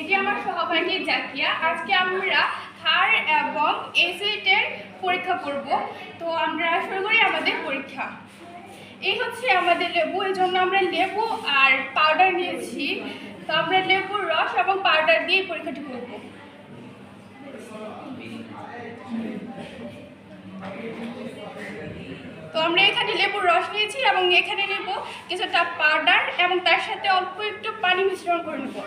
এটি আমার সহপাঠী জাকিয়া। আজকে আমরা ক্ষার এবং অ্যাসিডের পরীক্ষা করব। তো আমরা শুরু করি আমাদের পরীক্ষা। এই হচ্ছে আমাদের লেবু, এই জন্য আমরা লেবু আর পাউডার নিয়েছি। তো আমরা লেবুর রস এবং পাউডার দিয়ে পরীক্ষাটি করব। তো আমরা এখানে লেবুর রস নিয়েছি এবং এখানে নেব কিছুটা পাউডার এবং তার সাথে অল্প একটু পানি মিশ্রণ করে নেব।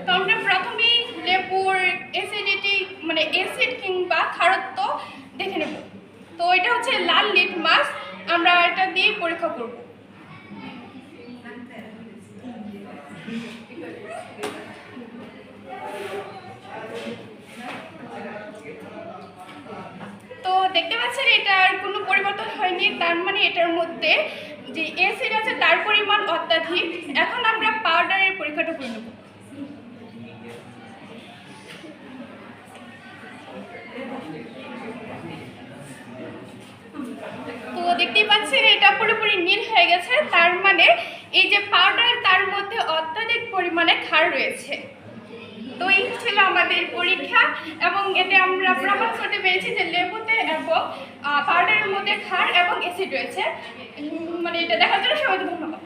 তো আমরা প্রথমেই লেবুর অ্যাসিডিটি মানে অ্যাসিড কিংবা খারত্ব দেখে নেব। তো এটা হচ্ছে লাল লিটমাস, আমরা এটা দিয়ে পরীক্ষা করব। তো দেখতে পাচ্ছেন এটার কোনো পরিবর্তন হয়নি, তার মানে এটার মধ্যে যে অ্যাসিড আছে তার পরিমাণ অত্যাধিক। এখন আমরা পাউডারের পরীক্ষাটা করে নেব। তো দেখতেই পাচ্ছেন এটা পুরোপুরি নীল হয়ে গেছে, তার মানে এই যে পাউডার তার মধ্যে অত্যাধিক পরিমাণে ক্ষার রয়েছে। তো এই ছিল আমাদের পরীক্ষা এবং এতে আমরা প্রমাণ করতে পেরেছি যে লেবুতে এবং পাউডারের মধ্যে ক্ষার এবং অ্যাসিড রয়েছে। মানে এটা দেখার জন্য সবাইকে ধন্যবাদ।